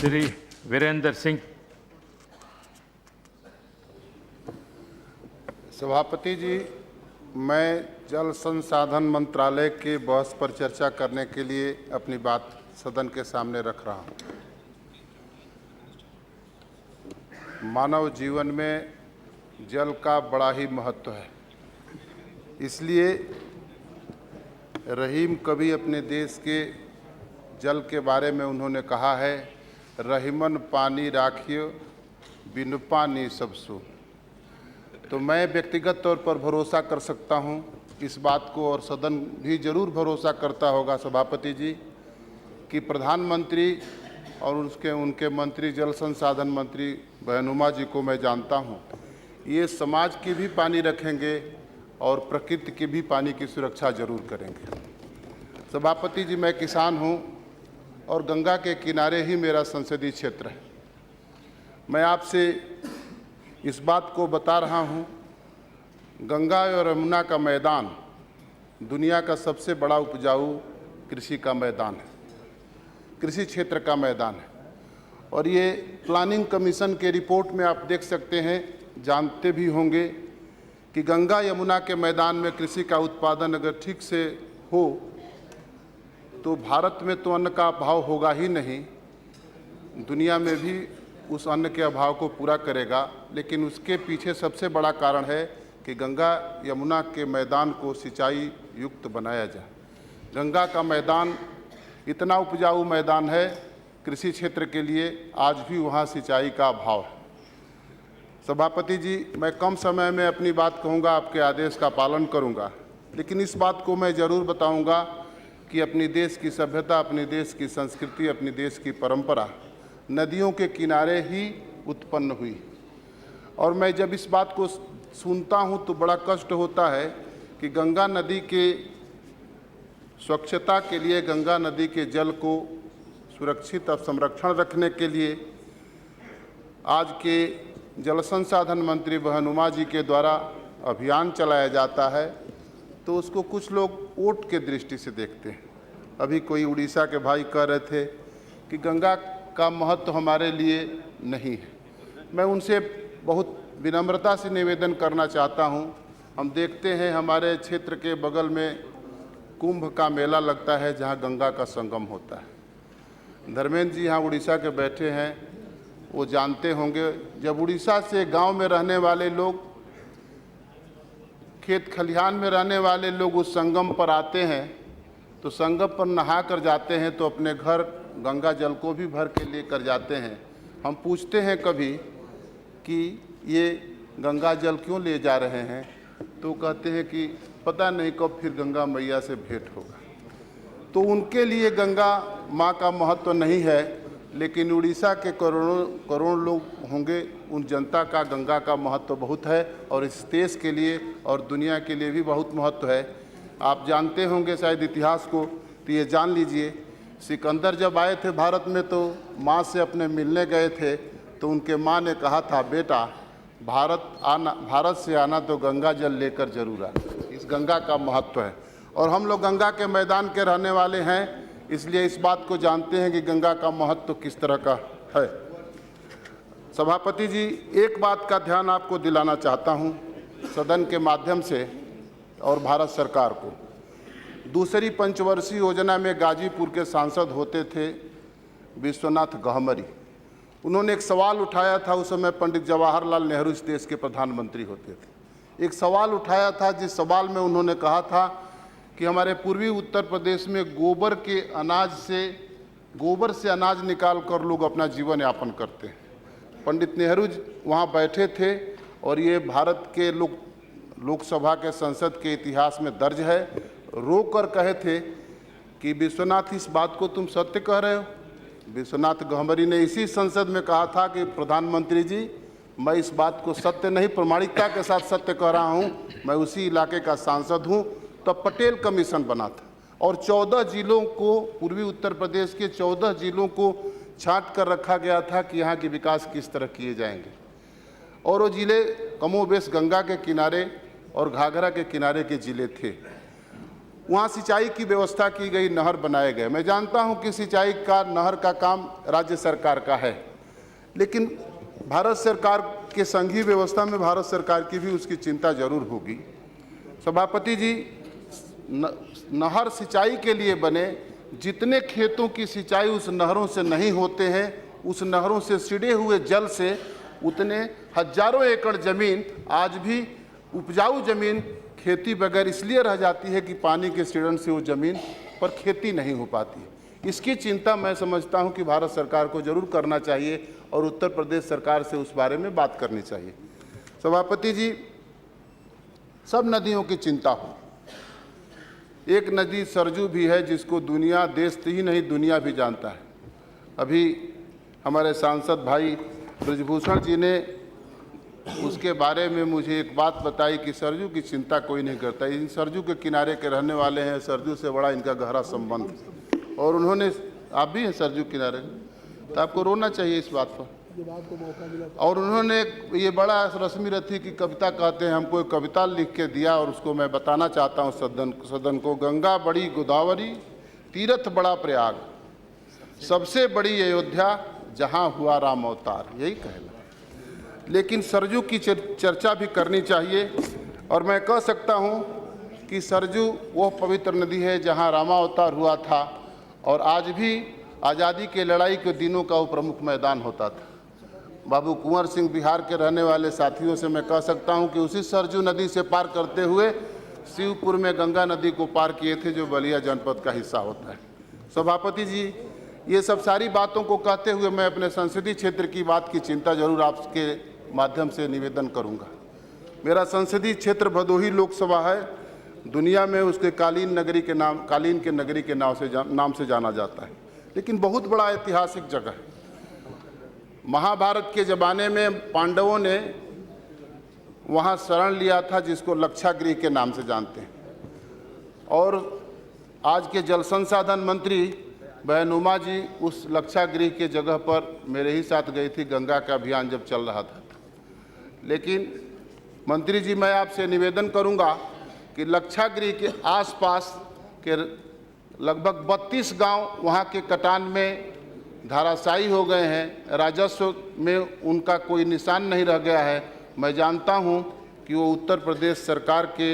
श्री वीरेंद्र सिंह। सभापति जी, मैं जल संसाधन मंत्रालय के बहस पर चर्चा करने के लिए अपनी बात सदन के सामने रख रहा हूं। मानव जीवन में जल का बड़ा ही महत्व है, इसलिए रहीम कवि अपने देश के जल के बारे में उन्होंने कहा है, रहीमन पानी राखियो बिनु पानी सब सू। तो मैं व्यक्तिगत तौर पर भरोसा कर सकता हूं इस बात को, और सदन भी जरूर भरोसा करता होगा सभापति जी, कि प्रधानमंत्री और उनके मंत्री जल संसाधन मंत्री बहनुमा जी को मैं जानता हूं, ये समाज की भी पानी रखेंगे और प्रकृति की भी पानी की सुरक्षा जरूर करेंगे। सभापति जी, मैं किसान हूं और गंगा के किनारे ही मेरा संसदीय क्षेत्र है। मैं आपसे इस बात को बता रहा हूं, गंगा और यमुना का मैदान दुनिया का सबसे बड़ा उपजाऊ कृषि का मैदान है, कृषि क्षेत्र का मैदान है। और ये प्लानिंग कमीशन के रिपोर्ट में आप देख सकते हैं, जानते भी होंगे कि गंगा यमुना के मैदान में कृषि का उत्पादन अगर ठीक से हो तो भारत में तो अन्न का अभाव होगा ही नहीं, दुनिया में भी उस अन्न के अभाव को पूरा करेगा। लेकिन उसके पीछे सबसे बड़ा कारण है कि गंगा यमुना के मैदान को सिंचाई युक्त बनाया जाए। गंगा का मैदान इतना उपजाऊ मैदान है कृषि क्षेत्र के लिए, आज भी वहाँ सिंचाई का अभाव है। सभापति जी, मैं कम समय में अपनी बात कहूँगा, आपके आदेश का पालन करूँगा, लेकिन इस बात को मैं ज़रूर बताऊँगा कि अपनी देश की सभ्यता, अपने देश की संस्कृति, अपने देश की परंपरा नदियों के किनारे ही उत्पन्न हुई। और मैं जब इस बात को सुनता हूँ तो बड़ा कष्ट होता है कि गंगा नदी के स्वच्छता के लिए, गंगा नदी के जल को सुरक्षित और संरक्षण रखने के लिए आज के जल संसाधन मंत्री बहनुमा जी के द्वारा अभियान चलाया जाता है, तो उसको कुछ लोग वोट के दृष्टि से देखते हैं। अभी कोई उड़ीसा के भाई कह रहे थे कि गंगा का महत्व हमारे लिए नहीं है। मैं उनसे बहुत विनम्रता से निवेदन करना चाहता हूं, हम देखते हैं हमारे क्षेत्र के बगल में कुंभ का मेला लगता है जहां गंगा का संगम होता है। धर्मेंद्र जी यहाँ उड़ीसा के बैठे हैं, वो जानते होंगे, जब उड़ीसा से गांव में रहने वाले लोग, खेत खलिहान में रहने वाले लोग उस संगम पर आते हैं तो संगम पर नहा कर जाते हैं, तो अपने घर गंगा जल को भी भर के लेकर जाते हैं। हम पूछते हैं कभी कि ये गंगा जल क्यों ले जा रहे हैं, तो कहते हैं कि पता नहीं कब फिर गंगा मैया से भेंट होगा। तो उनके लिए गंगा माँ का महत्व नहीं है, लेकिन उड़ीसा के करोड़ों लोग होंगे, उन जनता का गंगा का महत्व बहुत है और इस देश के लिए और दुनिया के लिए भी बहुत महत्व है। आप जानते होंगे शायद इतिहास को, तो ये जान लीजिए, सिकंदर जब आए थे भारत में तो माँ से अपने मिलने गए थे, तो उनके माँ ने कहा था, बेटा भारत से आना तो गंगा जल लेकर जरूर आना। इस गंगा का महत्व है और हम लोग गंगा के मैदान के रहने वाले हैं, इसलिए इस बात को जानते हैं कि गंगा का महत्व किस तरह का है। सभापति जी, एक बात का ध्यान आपको दिलाना चाहता हूं सदन के माध्यम से और भारत सरकार को। दूसरी पंचवर्षीय योजना में गाजीपुर के सांसद होते थे विश्वनाथ गहमरी। उन्होंने एक सवाल उठाया था, उस समय पंडित जवाहरलाल नेहरू इस देश के प्रधानमंत्री होते थे। एक सवाल उठाया था, जिस सवाल में उन्होंने कहा था कि हमारे पूर्वी उत्तर प्रदेश में गोबर से अनाज निकाल कर लोग अपना जीवन यापन करते हैं। पंडित नेहरू वहाँ बैठे थे और ये भारत के लोकसभा के संसद के इतिहास में दर्ज है। रो कर कहे थे कि विश्वनाथ, इस बात को तुम सत्य कह रहे हो। विश्वनाथ गहमरी ने इसी संसद में कहा था कि प्रधानमंत्री जी, मैं इस बात को सत्य नहीं, प्रामाणिकता के साथ सत्य कह रहा हूँ, मैं उसी इलाके का सांसद हूँ। तो पटेल कमीशन बना था और 14 जिलों को, पूर्वी उत्तर प्रदेश के 14 जिलों को छांट कर रखा गया था कि यहाँ के विकास किस तरह किए जाएंगे। और वो जिले कमोबेश गंगा के किनारे और घाघरा के किनारे के जिले थे। वहाँ सिंचाई की व्यवस्था की गई, नहर बनाए गए। मैं जानता हूँ कि सिंचाई का नहर का काम राज्य सरकार का है, लेकिन भारत सरकार के संघीय व्यवस्था में भारत सरकार की भी उसकी चिंता जरूर होगी। सभापति जी, नहर सिंचाई के लिए बने, जितने खेतों की सिंचाई उस नहरों से नहीं होते हैं, उस नहरों से सिड़े हुए जल से उतने हजारों एकड़ जमीन आज भी उपजाऊ जमीन खेती बगैर इसलिए रह जाती है कि पानी के सिड़न से वो जमीन पर खेती नहीं हो पाती है। इसकी चिंता मैं समझता हूं कि भारत सरकार को जरूर करना चाहिए और उत्तर प्रदेश सरकार से उस बारे में बात करनी चाहिए। सभापति जी, सब नदियों की चिंता हो। एक नदी सरजू भी है जिसको दुनिया, देश ही नहीं दुनिया भी जानता है। अभी हमारे सांसद भाई ब्रजभूषण जी ने उसके बारे में मुझे एक बात बताई कि सरजू की चिंता कोई नहीं करता। इन सरजू के किनारे के रहने वाले हैं, सरजू से बड़ा इनका गहरा संबंध। और उन्होंने, आप भी हैं सरजू किनारे, तो आपको रोना चाहिए इस बात पर। और उन्होंने ये बड़ा रस्मी रथी की कविता कहते हैं, हमको एक कविता लिख के दिया और उसको मैं बताना चाहता हूँ सदन को। गंगा बड़ी गोदावरी, तीर्थ बड़ा प्रयाग, सबसे बड़ी अयोध्या, जहाँ हुआ राम अवतार, यही कहना। लेकिन सरजू की चर्चा भी करनी चाहिए। और मैं कह सकता हूँ कि सरजू वह पवित्र नदी है जहाँ रामावतार हुआ था और आज भी आज़ादी के लड़ाई के दिनों का वो प्रमुख मैदान होता था। बाबू कुंवर सिंह बिहार के रहने वाले साथियों से मैं कह सकता हूं कि उसी सरजू नदी से पार करते हुए शिवपुर में गंगा नदी को पार किए थे, जो बलिया जनपद का हिस्सा होता है। सभापति जी, ये सब सारी बातों को कहते हुए मैं अपने संसदीय क्षेत्र की बात की चिंता जरूर आपके माध्यम से निवेदन करूंगा। मेरा संसदीय क्षेत्र भदोही लोकसभा है। दुनिया में उसके कालीन के नगरी के नाम से जाना जाता है, लेकिन बहुत बड़ा ऐतिहासिक जगह है। महाभारत के ज़माने में पांडवों ने वहाँ शरण लिया था, जिसको लक्षागृह के नाम से जानते हैं। और आज के जल संसाधन मंत्री बहनुमा जी उस लक्षागृह के जगह पर मेरे ही साथ गई थी, गंगा का अभियान जब चल रहा था। लेकिन मंत्री जी, मैं आपसे निवेदन करूंगा कि लक्षागृह के आसपास के लगभग 32 गांव वहाँ के कटान में धाराशायी हो गए हैं। राजस्व में उनका कोई निशान नहीं रह गया है। मैं जानता हूं कि वो उत्तर प्रदेश सरकार के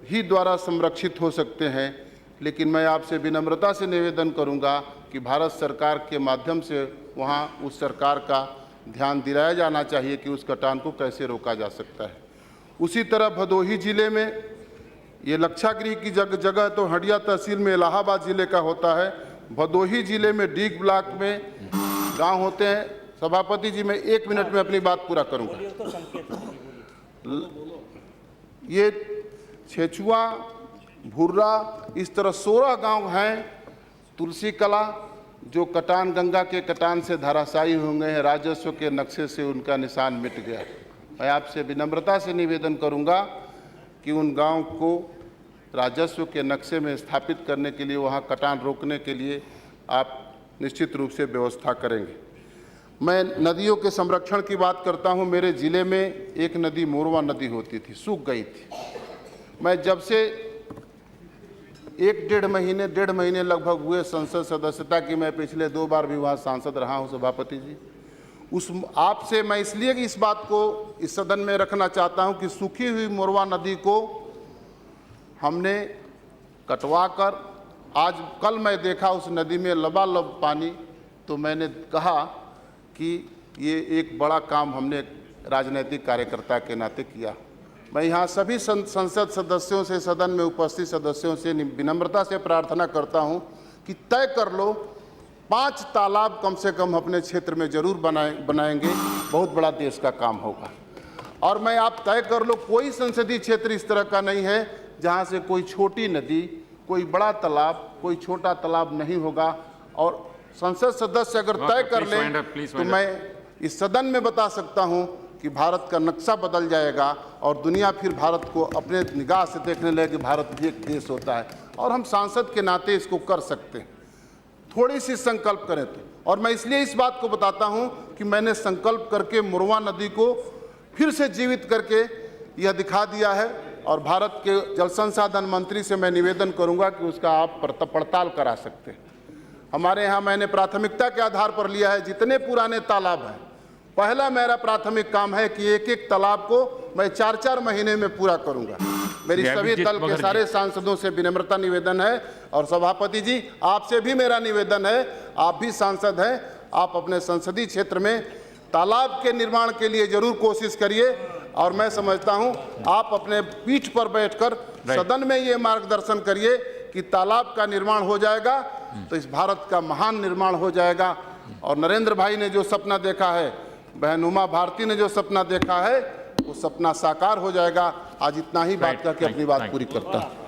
ही द्वारा संरक्षित हो सकते हैं, लेकिन मैं आपसे विनम्रता से निवेदन करूंगा कि भारत सरकार के माध्यम से वहां उस सरकार का ध्यान दिलाया जाना चाहिए कि उस कटान को कैसे रोका जा सकता है। उसी तरह भदोही जिले में ये लक्षागृह की जगह तो हंडिया तहसील में इलाहाबाद जिले का होता है। भदोही जिले में डीग ब्लॉक में गांव होते हैं। सभापति जी, मैं 1 मिनट में अपनी बात पूरा करूंगा। ये छेछुआ, भुर्रा, इस तरह 16 गांव हैं। तुलसी कला, जो कटान गंगा के कटान से धाराशायी हो गए हैं, राजस्व के नक्शे से उनका निशान मिट गया। मैं आपसे विनम्रता से निवेदन करूंगा कि उन गांव को राजस्व के नक्शे में स्थापित करने के लिए, वहां कटान रोकने के लिए आप निश्चित रूप से व्यवस्था करेंगे। मैं नदियों के संरक्षण की बात करता हूं। मेरे ज़िले में एक नदी मोरवा नदी होती थी, सूख गई थी। मैं जब से 1-1.5 महीने लगभग हुए संसद सदस्यता की, मैं पिछले 2 बार भी वहाँ सांसद रहा हूँ। सभापति जी, उस आपसे मैं इसलिए इस बात को इस सदन में रखना चाहता हूँ कि सूखी हुई मोरवा नदी को हमने कटवा कर, आज कल मैं देखा उस नदी में लबालब पानी, तो मैंने कहा कि ये एक बड़ा काम हमने राजनीतिक कार्यकर्ता के नाते किया। मैं यहाँ सभी संसद सदस्यों से, सदन में उपस्थित सदस्यों से विनम्रता से प्रार्थना करता हूँ कि तय कर लो 5 तालाब कम से कम अपने क्षेत्र में जरूर बनाएंगे, बहुत बड़ा देश का काम होगा। और मैं आप तय कर लो, कोई संसदीय क्षेत्र इस तरह का नहीं है जहाँ से कोई छोटी नदी, कोई बड़ा तालाब, कोई छोटा तालाब नहीं होगा। और संसद सदस्य अगर तय कर लें तो मैं इस सदन में बता सकता हूं कि भारत का नक्शा बदल जाएगा और दुनिया फिर भारत को अपने निगाह से देखने लगे कि भारत भी एक देश होता है। और हम सांसद के नाते इसको कर सकते हैं, थोड़ी सी संकल्प करें तो। और मैं इसलिए इस बात को बताता हूं कि मैंने संकल्प करके मोरवा नदी को फिर से जीवित करके यह दिखा दिया है और भारत के जल संसाधन मंत्री से मैं निवेदन करूंगा कि उसका आप पड़ताल करा सकते हैं। हमारे यहाँ मैंने प्राथमिकता के आधार पर लिया है, जितने पुराने तालाब हैं, पहला मेरा प्राथमिक काम है कि एक एक तालाब को मैं 4-4 महीने में पूरा करूंगा। मेरी सभी दल के सारे सांसदों से विनम्रता निवेदन है, और सभापति जी आपसे भी मेरा निवेदन है, आप भी सांसद हैं, आप अपने संसदीय क्षेत्र में तालाब के निर्माण के लिए जरूर कोशिश करिए, और मैं समझता हूं आप अपने पीठ पर बैठकर सदन में ये मार्गदर्शन करिए कि तालाब का निर्माण हो जाएगा तो इस भारत का महान निर्माण हो जाएगा। और नरेंद्र भाई ने जो सपना देखा है, बहन उमा भारती ने जो सपना देखा है, वो सपना साकार हो जाएगा। आज इतना ही बात करके अपनी बात पूरी करता हूं।